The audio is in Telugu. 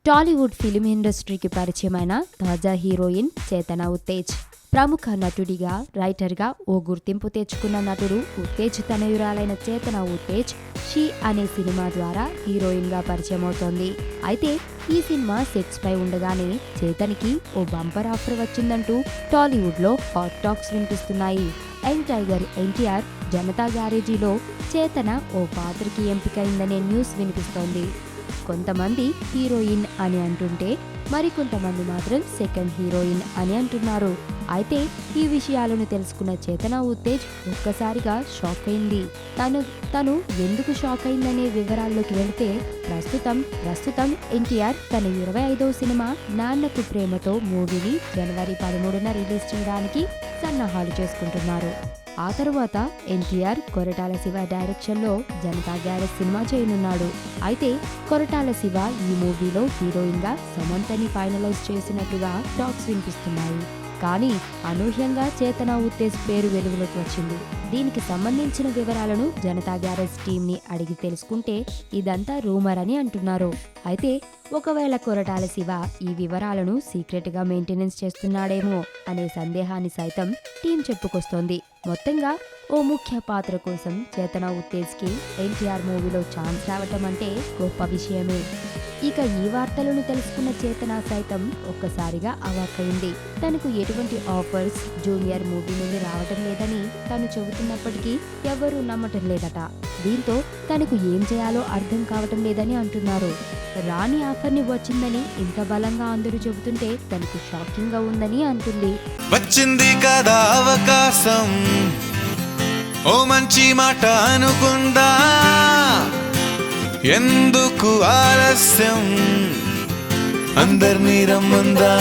టాలీవుడ్ ఫిలిం ఇండస్ట్రీకి పరిచయమైన తాజా హీరోయిన్ చేతన ఉత్తేజ్. ప్రముఖ నటుడిగా, రైటర్గా ఓ గుర్తింపు తెచ్చుకున్న నటుడు ఉత్తేజ్ తనయురాలైన చేతన ఉత్తేజ్ షీ అనే సినిమా ద్వారా హీరోయిన్గా పరిచయమవుతోంది. అయితే ఈ సినిమా సెట్స్ పై ఉండగానే చేతనికి ఓ బంపర్ ఆఫర్ వచ్చిందంటూ టాలీవుడ్లో హాట్ టాక్స్ వినిపిస్తున్నాయి. యంగ్ టైగర్ ఎన్టీఆర్ జనతా గ్యారేజీలో చేతన ఓ పాత్రకి ఎంపికైందనే న్యూస్ వినిపిస్తోంది. కొంతమంది హీరోయిన్ అని అంటుంటే మరికొంతమంది మాత్రం సెకండ్ హీరోయిన్ అని అంటున్నారు. అయితే ఈ విషయాలను తెలుసుకున్న చేతన ఉత్తేజ్ ఒక్కసారిగా షాక్ అయింది. తను ఎందుకు షాక్ అయిందనే వివరాల్లోకి వెళితే ప్రస్తుతం ఎన్టీఆర్ తన 25వ సినిమా నాన్నకు ప్రేమతో మూవీని జనవరి 13న రిలీజ్ చేయడానికి సన్నాహాలు చేసుకుంటున్నారు. ఆ తరువాత ఎన్టీఆర్ కొరటాల శివ డైరెక్షన్లో జనతా గ్యారేజ్ సినిమా చేయనున్నాడు. అయితే కొరటాల శివ ఈ మూవీలో హీరోయిన్గా సమంతని ఫైనలైజ్ చేసినట్లుగా టాక్స్ వినిపిస్తున్నాయి. కానీ అనూహ్యంగా చేతన ఉత్తేజ్ పేరు వెలుగులోకి వచ్చింది. దీనికి సంబంధించిన వివరాలను జనతా గ్యారేజ్ టీంని అడిగి తెలుసుకుంటే ఇదంతా రూమర్ అని అంటున్నారు. అయితే ఒకవేళ కొరటాల శివ ఈ వివరాలను సీక్రెట్గా మెయింటెనెన్స్ చేస్తున్నాడేమో అనే సందేహాన్ని సైతం టీం చెప్పుకొస్తోంది. మొత్తంగా ఓ ముఖ్య పాత్ర కోసం చేతన ఉత్తేజ్కి ఎన్టీఆర్ మూవీలో ఛాన్స్ రావటం అంటే గొప్ప విషయమే. ఇక ఈ వార్తలను తెలుసుకున్న చేతన సైతం ఒక్కసారిగా అవాక్కైంది. తనకు ఎటువంటి ఆఫర్స్ జూనియర్ మూవీ నుండి రావటం లేదని తను చెబుతున్నప్పటికీ ఎవరూ నమ్మటం లేదట. దీంతో తనకు ఏం చేయాలో అర్థం కావటం లేదని అంటున్నారు. రాని ఆఫర్ని వచ్చిందని ఇంత బలంగా అందరూ చెబుతుంటే తనకు షాకింగ్ గా ఉందని అంటుంది. వచ్చింది కదా అవకాశం, ఓ మంచి మాట అనుకుందా, ఎందుకు ఆలస్యం, అందర్నీ రమ్మందా.